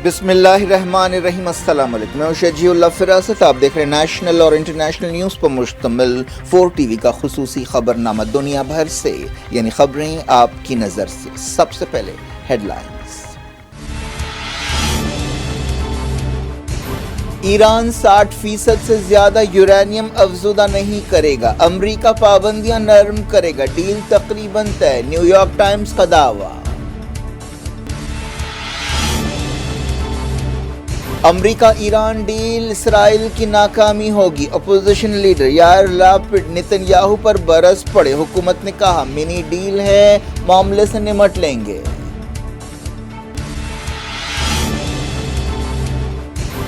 بسم اللہ الرحمن الرحیم۔ السلام علیکم، میں شجیع اللہ فراست۔ آپ دیکھ رہے ہیں نیشنل اور انٹرنیشنل نیوز پر مشتمل 4 ٹی وی کا خصوصی خبرنامہ دنیا بھر سے، یعنی خبریں آپ کی نظر سے۔ سب سے پہلے ہیڈ لائنز۔ ایران 60% سے زیادہ یورینیم افزودہ نہیں کرے گا، امریکہ پابندیاں نرم کرے گا، ڈیل تقریباً طے، نیو یارک ٹائمز کا دعویٰ۔ امریکہ ایران ڈیل اسرائیل کی ناکامی ہوگی، اپوزیشن لیڈر یائر لاپڈ نتن یاہو پر برس پڑے، حکومت نے کہا منی ڈیل ہے، معاملے سے نمٹ لیں گے۔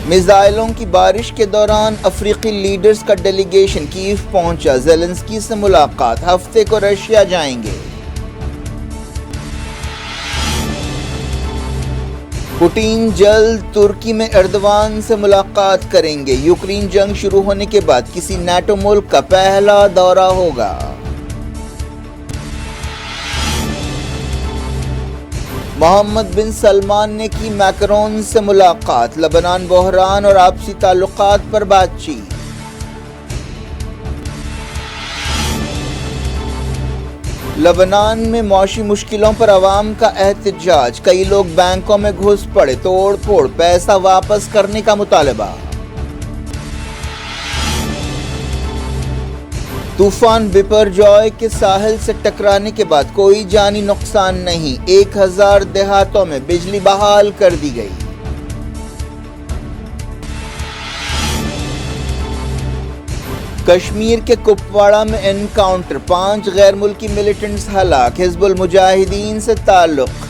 میزائلوں کی بارش کے دوران افریقی لیڈرز کا ڈیلیگیشن کیف پہنچا، زیلنسکی سے ملاقات، ہفتے کو رشیا جائیں گے۔ پوٹین جلد ترکی میں ایردوان سے ملاقات کریں گے، یوکرین جنگ شروع ہونے کے بعد کسی نیٹو ملک کا پہلا دورہ ہوگا۔ محمد بن سلمان نے کی میکرون سے ملاقات، لبنان بحران اور آپسی تعلقات پر بات چیت۔ لبنان میں معاشی مشکلوں پر عوام کا احتجاج، کئی لوگ بینکوں میں گھس پڑے، توڑ پھوڑ، پیسہ واپس کرنے کا مطالبہ۔ طوفان بپر جوائے کے ساحل سے ٹکرانے کے بعد کوئی جانی نقصان نہیں، 1000 دیہاتوں میں بجلی بحال کر دی گئی۔ کشمیر کے کپواڑہ میں انکاؤنٹر، 5 غیر ملکی ملیٹنٹس ہلاک، حزب المجاہدین سے تعلق۔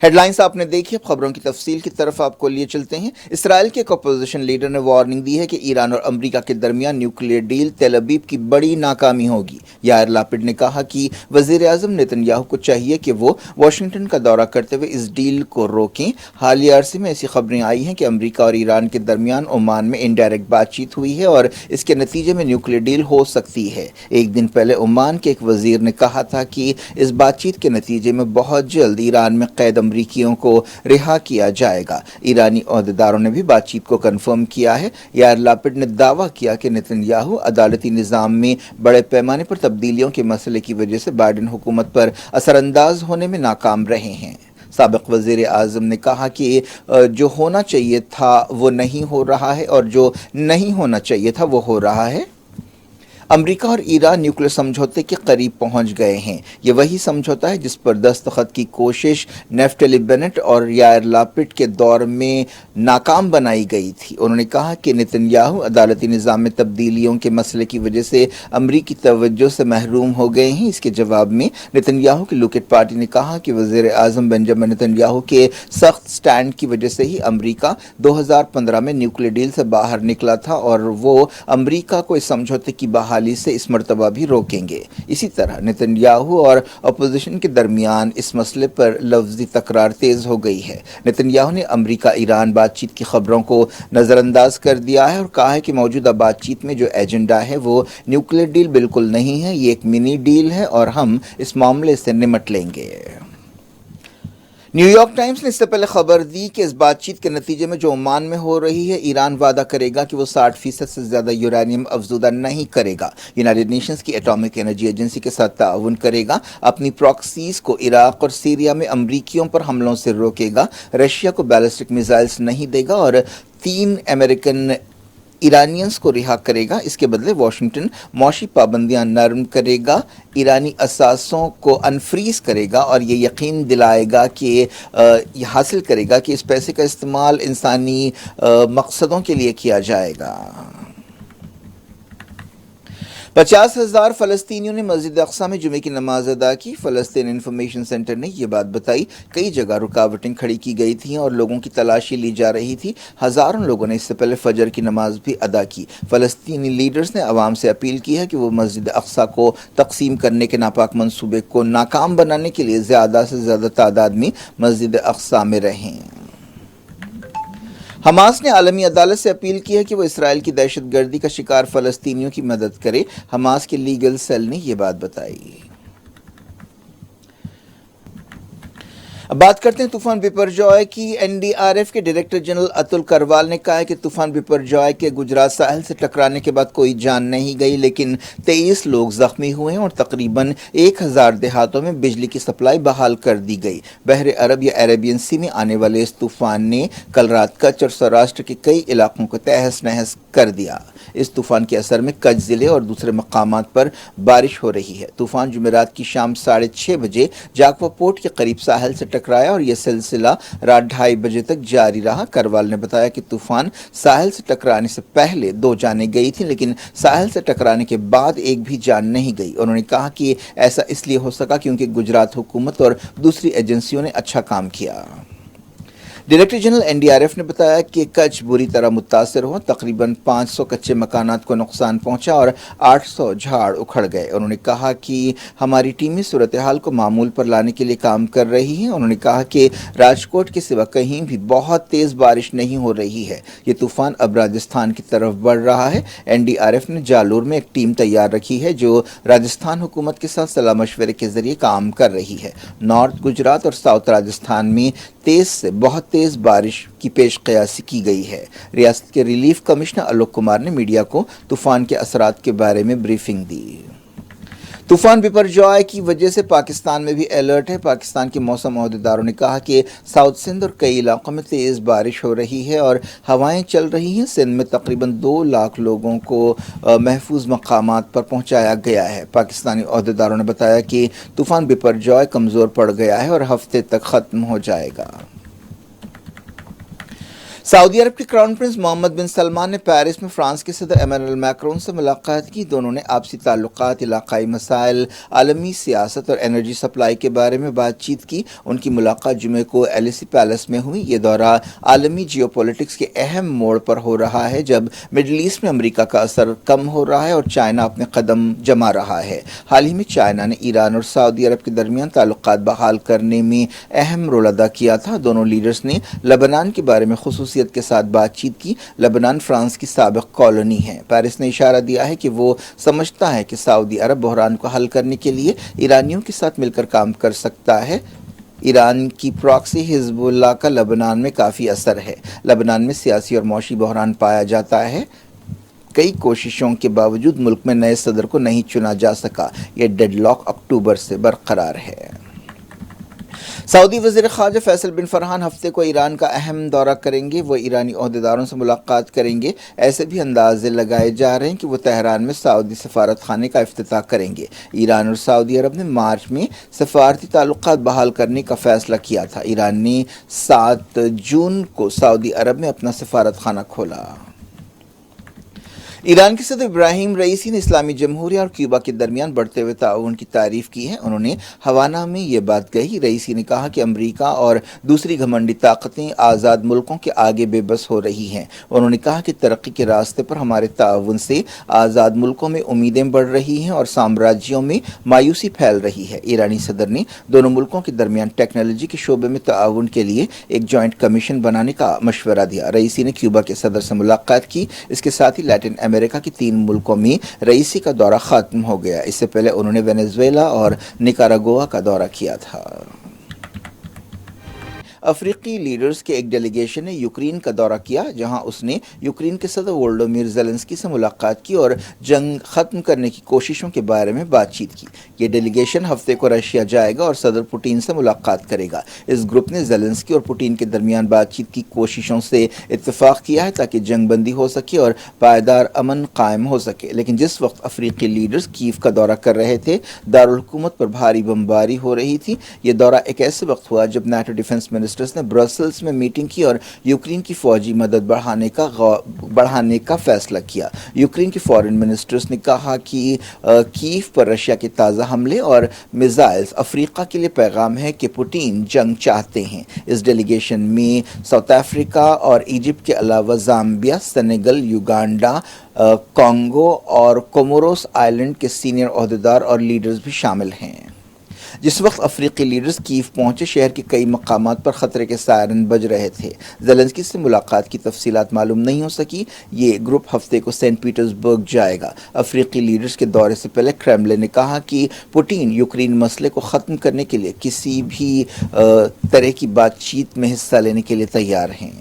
ہیڈ لائنز آپ نے دیکھی، اب خبروں کی تفصیل کی طرف آپ کو لیے چلتے ہیں۔ اسرائیل کے ایک اپوزیشن لیڈر نے وارننگ دی ہے کہ ایران اور امریکہ کے درمیان نیوکلیئر ڈیل تل ابیب کی بڑی ناکامی ہوگی۔ یائر لاپڈ نے کہا کہ وزیر اعظم نتن یاہو کو چاہیے کہ وہ واشنگٹن کا دورہ کرتے ہوئے اس ڈیل کو روکیں۔ حالیہ عرصے میں ایسی خبریں آئی ہیں کہ امریکہ اور ایران کے درمیان عمان میں انڈائریکٹ بات چیت ہوئی ہے اور اس کے نتیجے میں نیوکلیئر ڈیل ہو سکتی ہے۔ ایک دن پہلے عمان کے ایک وزیر نے کہا تھا کہ اس بات چیت کے نتیجے میں بہت جلد ایران میں قید امریکیوں کو رہا کیا جائے گا۔ ایرانی عہدیداروں نے بھی بات چیت کو کنفرم کیا ہے۔ یائر لاپڈ نے دعویٰ کیا کہ نتن یاہو عدالتی نظام میں بڑے پیمانے پر تبدیلیوں کے مسئلے کی وجہ سے بائیڈن حکومت پر اثر انداز ہونے میں ناکام رہے ہیں۔ سابق وزیر اعظم نے کہا کہ جو ہونا چاہیے تھا وہ نہیں ہو رہا ہے اور جو نہیں ہونا چاہیے تھا وہ ہو رہا ہے۔ امریکہ اور ایران نیوکلیئر سمجھوتے کے قریب پہنچ گئے ہیں۔ یہ وہی سمجھوتا ہے جس پر دستخط کی کوشش نیفتلی بینٹ اور یائر لاپڈ کے دور میں ناکام بنائی گئی تھی۔ انہوں نے کہا کہ نتن یاہو عدالتی نظام میں تبدیلیوں کے مسئلے کی وجہ سے امریکی توجہ سے محروم ہو گئے ہیں۔ اس کے جواب میں نتن یاہو کی لوکٹ پارٹی نے کہا کہ وزیر اعظم بنجامن نتن یاہو کے سخت سٹینڈ کی وجہ سے ہی امریکہ 2015 میں نیوکلیئر ڈیل سے باہر نکلا تھا اور وہ امریکہ کو اس سمجھوتے کی بحالی سے اس مرتبہ بھی روکیں گے۔ اسی طرح نتن یاہو اور اپوزیشن کے درمیان اس مسئلے پر لفظی تکرار تیز ہو گئی ہے۔ نتن یاہو نے امریکہ ایران بات چیت کی خبروں کو نظر انداز کر دیا ہے اور کہا ہے کہ موجودہ بات چیت میں جو ایجنڈا ہے وہ نیوکلیئر ڈیل بالکل نہیں ہے، یہ ایک منی ڈیل ہے اور ہم اس معاملے سے نمٹ لیں گے۔ نیو یارک ٹائمز نے اس سے پہلے خبر دی کہ اس بات چیت کے نتیجے میں جو عمان میں ہو رہی ہے، ایران وعدہ کرے گا کہ وہ 60% سے زیادہ یورینیم افزودہ نہیں کرے گا، یونائیٹڈ نیشنز کی ایٹامک انرجی ایجنسی کے ساتھ تعاون کرے گا، اپنی پراکسیز کو عراق اور سیریا میں امریکیوں پر حملوں سے روکے گا، رشیا کو بیلسٹک میزائلز نہیں دے گا اور 3 امریکن ایرانینز کو رہا کرے گا۔ اس کے بدلے واشنگٹن معاشی پابندیاں نرم کرے گا، ایرانی اثاثوں کو انفریز کرے گا اور یہ یقین دلائے گا کہ یہ حاصل کرے گا کہ اس پیسے کا استعمال انسانی مقصدوں کے لیے کیا جائے گا۔ 50,000 فلسطینیوں نے مسجد اقصی میں جمعے کی نماز ادا کی۔ فلسطین انفارمیشن سینٹر نے یہ بات بتائی۔ کئی جگہ رکاوٹیں کھڑی کی گئی تھیں اور لوگوں کی تلاشی لی جا رہی تھی۔ ہزاروں لوگوں نے اس سے پہلے فجر کی نماز بھی ادا کی۔ فلسطینی لیڈرز نے عوام سے اپیل کی ہے کہ وہ مسجد اقصی کو تقسیم کرنے کے ناپاک منصوبے کو ناکام بنانے کے لیے زیادہ سے زیادہ تعداد میں مسجد اقصی میں رہیں۔ حماس نے عالمی عدالت سے اپیل کی ہے کہ وہ اسرائیل کی دہشت گردی کا شکار فلسطینیوں کی مدد کرے. حماس کے لیگل سیل نے یہ بات بتائی. اب بات کرتے ہیں طوفان بپرجوائے کی. این ڈی آر ایف کے ڈائریکٹر جنرل اتل کروال نے کہا ہے کہ طوفان بپرجوائے کے گجرات ساحل سے ٹکرانے کے بعد کوئی جان نہیں گئی، لیکن 23 لوگ زخمی ہوئے ہیں اور تقریباً 1000 دیہاتوں میں بجلی کی سپلائی بحال کر دی گئی. بحر عرب یا عربین سی میں آنے والے اس طوفان نے کل رات کچھ اور سوراشٹر کے کئی علاقوں کو تہس نہس کر دیا. اس طوفان کے اثر میں کچھ ضلع اور دوسرے مقامات پر بارش ہو رہی ہے. طوفان جمعرات کی شام 6:30 بجے جاکوا پورٹ کے قریب ساحل سے ٹکرایا اور یہ سلسلہ رات 2:30 بجے تک جاری رہا. کروال نے بتایا کہ طوفان ساحل سے ٹکرانے سے پہلے 2 جانیں گئی تھیں، لیکن ساحل سے ٹکرانے کے بعد ایک بھی جان نہیں گئی. انہوں نے کہا کہ ایسا اس لیے ہو سکا کیونکہ گجرات حکومت اور دوسری ایجنسیوں نے اچھا کام کیا. Director general N D R F نے بتایا کہ کچھ بری طرح متاثر ہوا. تقریباً 500 کچے مکانات کو نقصان پہنچا اور 800 جھاڑ اکھڑ گئے. انہوں نے کہا کہ ہماری ٹیمیں صورتحال کو معمول پر لانے کے لیے کام کر رہی ہیں. انہوں نے کہا کہ راجکوٹ کے سوا کہیں بھی بہت تیز بارش نہیں ہو رہی ہے. یہ طوفان اب راجستھان کی طرف بڑھ رہا ہے. این ڈی آر ایف نے جالور میں ایک ٹیم تیار رکھی ہے جو راجستھان حکومت کے ساتھ صلاح مشورے کے ذریعے کام کر رہی ہے. نارتھ گجرات اور ساؤتھ راجستھان میں تیز سے بہت تیز بارش کی پیش قیاسی کی گئی ہے. ریاست کے ریلیف کمشنر الوک کمار نے میڈیا کو طوفان کے اثرات کے بارے میں بریفنگ دی. طوفان بپرجوائے کی وجہ سے پاکستان میں بھی الرٹ ہے. پاکستان کے موسم عہدیداروں نے کہا کہ ساؤتھ سندھ اور کئی علاقوں میں تیز بارش ہو رہی ہے اور ہوائیں چل رہی ہیں. سندھ میں تقریباً 2 لاکھ لوگوں کو محفوظ مقامات پر پہنچایا گیا ہے. پاکستانی عہدیداروں نے بتایا کہ طوفان بپرجوائے کمزور پڑ گیا ہے اور ہفتے تک ختم ہو جائے گا. سعودی عرب کے کراؤن پرنس محمد بن سلمان نے پیرس میں فرانس کے صدر ایمانوئل میکرون سے ملاقات کی. دونوں نے آپسی تعلقات، علاقائی مسائل، عالمی سیاست اور انرجی سپلائی کے بارے میں بات چیت کی. ان کی ملاقات جمعے کو ایلیسی پیلس میں ہوئی. یہ دورہ عالمی جیو پولیٹکس کے اہم موڑ پر ہو رہا ہے جب مڈل ایسٹ میں امریکہ کا اثر کم ہو رہا ہے اور چائنا اپنے قدم جما رہا ہے. حال ہی میں چائنا نے ایران اور سعودی عرب کے درمیان تعلقات بحال کرنے میں اہم رول ادا کیا تھا. دونوں لیڈرز نے لبنان کے بارے میں خصوصیت کے ساتھ بات چیت کی. لبنان فرانس کی سابق کالونی ہے. پیرس نے اشارہ دیا ہے کہ وہ سمجھتا ہے کہ سعودی عرب بحران کو حل کرنے کے لیے ایرانیوں کے ساتھ مل کر کام کر سکتا ہے. ایران کی پراکسی حزب اللہ کا لبنان میں کافی اثر ہے. لبنان میں سیاسی اور معاشی بحران پایا جاتا ہے. کئی کوششوں کے باوجود ملک میں نئے صدر کو نہیں چنا جا سکا. یہ ڈیڈ لاک اکتوبر سے برقرار ہے. سعودی وزیر خارجہ فیصل بن فرحان ہفتے کو ایران کا اہم دورہ کریں گے. وہ ایرانی عہدیداروں سے ملاقات کریں گے. ایسے بھی اندازے لگائے جا رہے ہیں کہ وہ تہران میں سعودی سفارت خانے کا افتتاح کریں گے. ایران اور سعودی عرب نے مارچ میں سفارتی تعلقات بحال کرنے کا فیصلہ کیا تھا. ایران نے 7 جون کو سعودی عرب میں اپنا سفارت خانہ کھولا. ایران کے صدر ابراہیم رئیسی نے اسلامی جمہوریہ اور کیوبا کے درمیان بڑھتے ہوئے تعاون کی تعریف کی ہے. انہوں نے ہوانہ میں یہ بات کہی. رئیسی نے کہا کہ امریکہ اور دوسری گھمنڈی طاقتیں آزاد ملکوں کے آگے بے بس ہو رہی ہیں. انہوں نے کہا کہ ترقی کے راستے پر ہمارے تعاون سے آزاد ملکوں میں امیدیں بڑھ رہی ہیں اور سامراجیوں میں مایوسی پھیل رہی ہے. ایرانی صدر نے دونوں ملکوں کے درمیان ٹیکنالوجی کے شعبے میں تعاون کے لیے ایک جوائنٹ کمیشن بنانے کا مشورہ دیا. رئیسی نے کیوبا کے صدر سے ملاقات کی. اس کے ساتھ ہی لیٹن امریکہ کے 3 ملکوں میں رئیسی کا دورہ ختم ہو گیا. اس سے پہلے انہوں نے وینزویلا اور نکاراگوا کا دورہ کیا تھا. افریقی لیڈرز کے ایک ڈیلیگیشن نے یوکرین کا دورہ کیا جہاں اس نے یوکرین کے صدر وولودیمیر زیلنسکی سے ملاقات کی اور جنگ ختم کرنے کی کوششوں کے بارے میں بات چیت کی. یہ ڈیلیگیشن ہفتے کو رشیا جائے گا اور صدر پوٹین سے ملاقات کرے گا. اس گروپ نے زیلنسکی اور پوٹین کے درمیان بات چیت کی کوششوں سے اتفاق کیا ہے تاکہ جنگ بندی ہو سکے اور پائیدار امن قائم ہو سکے. لیکن جس وقت افریقی لیڈرز کیف کا دورہ کر رہے تھے دارالحکومت پر بھاری بمباری ہو رہی تھی. یہ دورہ ایک ایسے وقت ہوا جب نیٹو ڈیفنس منسٹرز نے برسلز میں میٹنگ کی اور یوکرین کی فوجی مدد بڑھانے کا فیصلہ کیا. یوکرین کے فارن منسٹرز نے کہا کہ کیف پر رشیا کے تازہ حملے اور میزائلز افریقہ کے لیے پیغام ہے کہ پوٹین جنگ چاہتے ہیں. اس ڈیلیگیشن میں ساؤتھ افریقہ اور ایجپٹ کے علاوہ زامبیا، سینیگل، یوگانڈا، کانگو اور کوموروس آئلینڈ کے سینئر عہدیدار اور لیڈرز بھی شامل ہیں. جس وقت افریقی لیڈرز کیف پہنچے شہر کے کئی مقامات پر خطرے کے سائرن بج رہے تھے۔ زیلنسکی سے ملاقات کی تفصیلات معلوم نہیں ہو سکی۔ یہ گروپ ہفتے کو سینٹ پیٹرز برگ جائے گا۔ افریقی لیڈرز کے دورے سے پہلے کریملن نے کہا کہ پوٹین یوکرین مسئلے کو ختم کرنے کے لیے کسی بھی طرح کی بات چیت میں حصہ لینے کے لیے تیار ہیں۔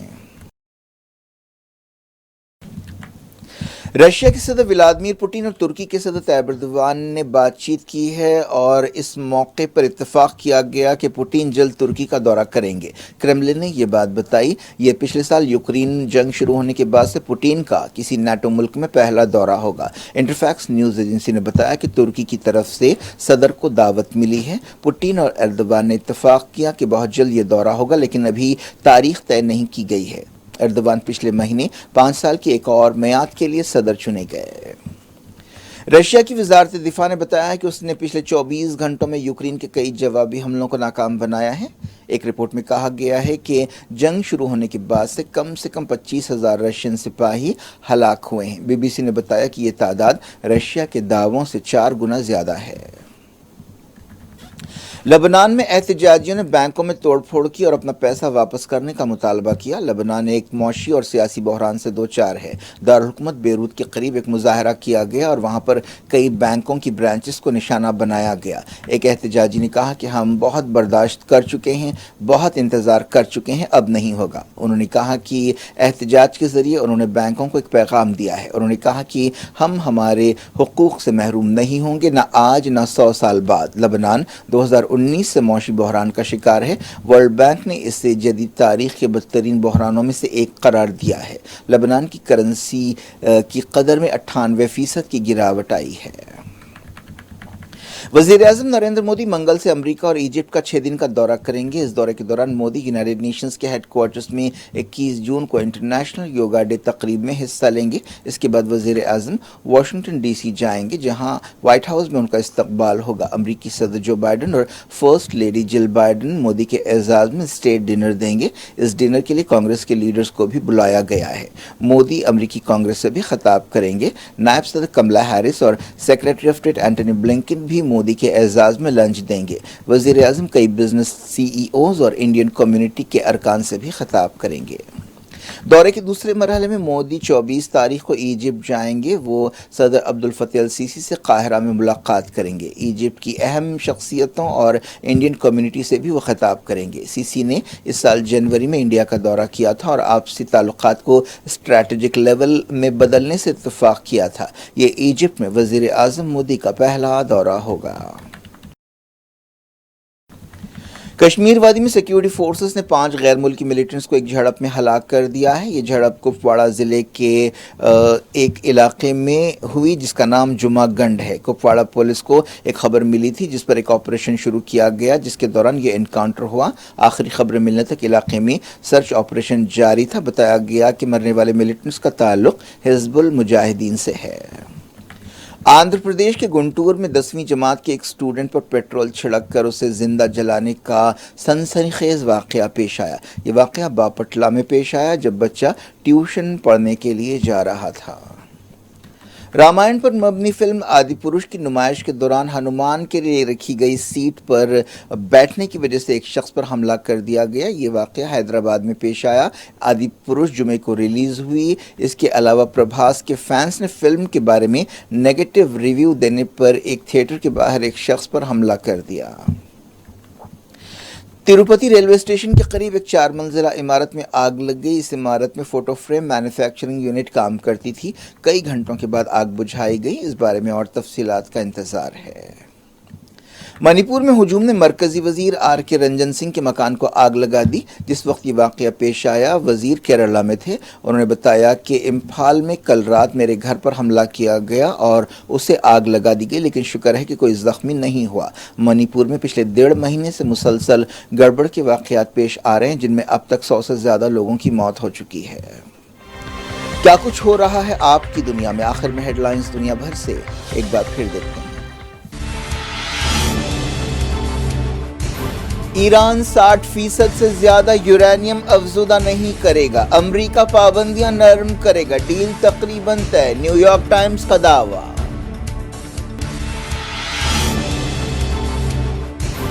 رشیا کے صدر ولادیمیر پوٹین اور ترکی کے صدر طیب ایردوان نے بات چیت کی ہے اور اس موقع پر اتفاق کیا گیا کہ پوٹین جلد ترکی کا دورہ کریں گے۔ کریملن نے یہ بات بتائی۔ یہ پچھلے سال یوکرین جنگ شروع ہونے کے بعد سے پوٹین کا کسی نیٹو ملک میں پہلا دورہ ہوگا۔ انٹرفیکس نیوز ایجنسی نے بتایا کہ ترکی کی طرف سے صدر کو دعوت ملی ہے۔ پوٹین اور ایردوان نے اتفاق کیا کہ بہت جلد یہ دورہ ہوگا، لیکن ابھی تاریخ طے نہیں کی گئی ہے۔ ایردوان پچھلے مہینے 5 سال کی ایک اور میعاد کے لیے صدر چنے گئے۔ رشیا کی وزارت دفاع نے بتایا کہ اس نے پچھلے 24 گھنٹوں میں یوکرین کے کئی جوابی حملوں کو ناکام بنایا ہے۔ ایک رپورٹ میں کہا گیا ہے کہ جنگ شروع ہونے کے بعد سے کم 25,000 رشین سپاہی ہلاک ہوئے ہیں۔ بی بی سی نے بتایا کہ یہ تعداد رشیا کے دعووں سے 4 گنا زیادہ ہے۔ لبنان میں احتجاجیوں نے بینکوں میں توڑ پھوڑ کی اور اپنا پیسہ واپس کرنے کا مطالبہ کیا۔ لبنان ایک معاشی اور سیاسی بحران سے دوچار ہے۔ دارالحکومت بیروت کے قریب ایک مظاہرہ کیا گیا اور وہاں پر کئی بینکوں کی برانچز کو نشانہ بنایا گیا۔ ایک احتجاجی نے کہا کہ ہم بہت برداشت کر چکے ہیں، بہت انتظار کر چکے ہیں، اب نہیں ہوگا۔ انہوں نے کہا کہ احتجاج کے ذریعے انہوں نے بینکوں کو ایک پیغام دیا ہے۔ انہوں نے کہا کہ ہم ہمارے حقوق سے محروم نہیں ہوں گے، نہ آج نہ 100 سال بعد۔ لبنان 2019 سے معاشی بحران کا شکار ہے۔ ورلڈ بینک نے اسے جدید تاریخ کے بدترین بحرانوں میں سے ایک قرار دیا ہے۔ لبنان کی کرنسی کی قدر میں 98% کی گراوٹ آئی ہے۔ وزیر اعظم نریندر مودی منگل سے امریکہ اور ایجپٹ کا 6 دن کا دورہ کریں گے۔ اس دورے کے دوران مودی یونائیٹڈ نیشنز کے ہیڈ کوارٹرز میں 21 جون کو انٹرنیشنل یوگا ڈے تقریب میں حصہ لیں گے۔ اس کے بعد وزیر اعظم واشنگٹن ڈی سی جائیں گے، جہاں وائٹ ہاؤس میں ان کا استقبال ہوگا۔ امریکی صدر جو بائیڈن اور فرسٹ لیڈی جل بائیڈن مودی کے اعزاز میں اسٹیٹ ڈنر دیں گے۔ اس ڈنر کے لیے کانگریس کے لیڈرز کو بھی بلایا گیا ہے۔ مودی امریکی کانگریس سے بھی خطاب کریں گے۔ نائب صدر کملا ہیرس اور secretary of state Antony Blinken بھی مودی کے اعزاز میں لنچ دیں گے۔ وزیر اعظم کئی بزنس سی ای اوز اور انڈین کمیونٹی کے ارکان سے بھی خطاب کریں گے۔ دورے کے دوسرے مرحلے میں مودی 24 تاریخ کو ایجپٹ جائیں گے۔ وہ صدر عبدالفتح السیسی سے قاہرہ میں ملاقات کریں گے۔ ایجپٹ کی اہم شخصیتوں اور انڈین کمیونٹی سے بھی وہ خطاب کریں گے۔ سیسی نے اس سال جنوری میں انڈیا کا دورہ کیا تھا اور آپسی تعلقات کو اسٹریٹجک لیول میں بدلنے سے اتفاق کیا تھا۔ یہ ایجپٹ میں وزیر اعظم مودی کا پہلا دورہ ہوگا۔ کشمیر وادی میں سیکیورٹی فورسز نے 5 غیر ملکی ملیٹنٹس کو ایک جھڑپ میں ہلاک کر دیا ہے۔ یہ جھڑپ کپواڑہ ضلع کے ایک علاقے میں ہوئی جس کا نام جمعہ گنڈ ہے۔ کپواڑہ پولیس کو ایک خبر ملی تھی جس پر ایک آپریشن شروع کیا گیا، جس کے دوران یہ انکاؤنٹر ہوا۔ آخری خبر ملنے تک علاقے میں سرچ آپریشن جاری تھا۔ بتایا گیا کہ مرنے والے ملیٹنٹس کا تعلق حزب المجاہدین سے ہے۔ آندھرا پردیش کے گنٹور میں 10ویں جماعت کے ایک اسٹوڈنٹ پر پیٹرول چھڑک کر اسے زندہ جلانے کا سنسنی خیز واقعہ پیش آیا۔ یہ واقعہ باپٹلہ میں پیش آیا جب بچہ ٹیوشن پڑھنے کے لیے جا رہا تھا۔ رامائن پر مبنی فلم آدی پروش کی نمائش کے دوران ہنومان کے لیے رکھی گئی سیٹ پر بیٹھنے کی وجہ سے ایک شخص پر حملہ کر دیا گیا۔ یہ واقعہ حیدرآباد میں پیش آیا۔ آدی پروش جمعے کو ریلیز ہوئی۔ اس کے علاوہ پربھاس کے فینس نے فلم کے بارے میں نیگیٹو ریویو دینے پر ایک تھیٹر کے باہر ایک شخص پر حملہ کر دیا۔ تروپتی ریلوے اسٹیشن کے قریب ایک 4 منزلہ عمارت میں آگ لگ گئی۔ اس عمارت میں فوٹو فریم مینوفیکچرنگ یونٹ کام کرتی تھی۔ کئی گھنٹوں کے بعد آگ بجھائی گئی۔ اس بارے میں اور تفصیلات کا انتظار ہے۔ منی پور میں ہجوم نے مرکزی وزیر آر کے رنجن سنگھ کے مکان کو آگ لگا دی۔ جس وقت یہ واقعہ پیش آیا وزیر کیرالہ میں تھے۔ انہوں نے بتایا کہ امپھال میں کل رات میرے گھر پر حملہ کیا گیا اور اسے آگ لگا دی گئی، لیکن شکر ہے کہ کوئی زخمی نہیں ہوا۔ منی پور میں پچھلے 1.5 مہینے سے مسلسل گڑبڑ کے واقعات پیش آ رہے ہیں، جن میں اب تک 100 سے زیادہ لوگوں کی موت ہو چکی ہے۔ کیا کچھ ہو رہا ہے آپ کی دنیا میں؟ آخر میں ہیڈ لائنز دنیا بھر سے ایک بار پھر دیکھتے ہیں۔ ایران 60% سے زیادہ یورینیم افزودہ نہیں کرے گا، امریکہ پابندیاں نرم کرے گا، ڈیل تقریباً طے، نیو یارک ٹائمز کا دعویٰ۔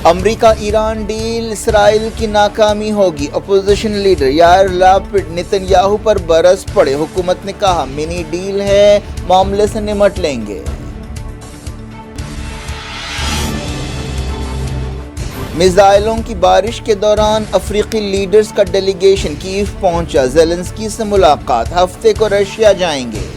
امریکہ ایران ڈیل اسرائیل کی ناکامی ہوگی، اپوزیشن لیڈر یائر لاپڈ نتن یاہو پر برس پڑے، حکومت نے کہا منی ڈیل ہے، معاملے سے نمٹ لیں گے۔ میزائلوں کی بارش کے دوران افریقی لیڈرز کا ڈیلیگیشن کیف پہنچا، زیلنسکی سے ملاقات، ہفتے کو رشیا جائیں گے۔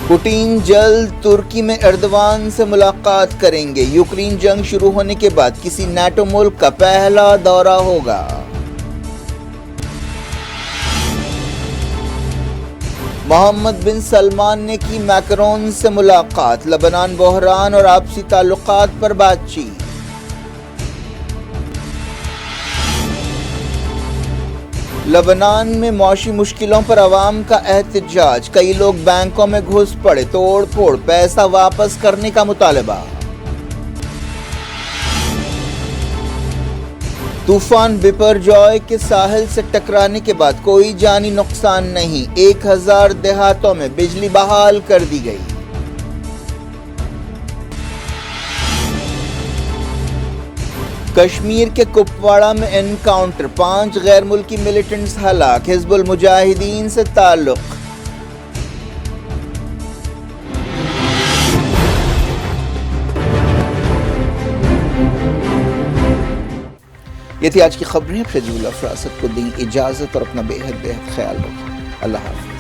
پوٹین جلد ترکی میں ایردوان سے ملاقات کریں گے، یوکرین جنگ شروع ہونے کے بعد کسی نیٹو ملک کا پہلا دورہ ہوگا۔ محمد بن سلمان نے کی میکرون سے ملاقات، لبنان بحران اور آپسی تعلقات پر بات چیت۔ لبنان میں معاشی مشکلوں پر عوام کا احتجاج، کئی لوگ بینکوں میں گھس پڑے، توڑ پھوڑ، پیسہ واپس کرنے کا مطالبہ۔ طوفان بپر جوائے کے ساحل سے ٹکرانے کے بعد کوئی جانی نقصان نہیں، 1000 دیہاتوں میں بجلی بحال کر دی گئی۔ کشمیر کے کپواڑہ میں انکاؤنٹر، 5 غیر ملکی ملیٹنٹس ہلاک، حزب المجاہدین سے تعلق۔ یہ تھی آج کی خبریں، فیض اللہ فراست کو دیں اجازت اور اپنا بے حد خیال رکھیں۔ اللہ حافظ۔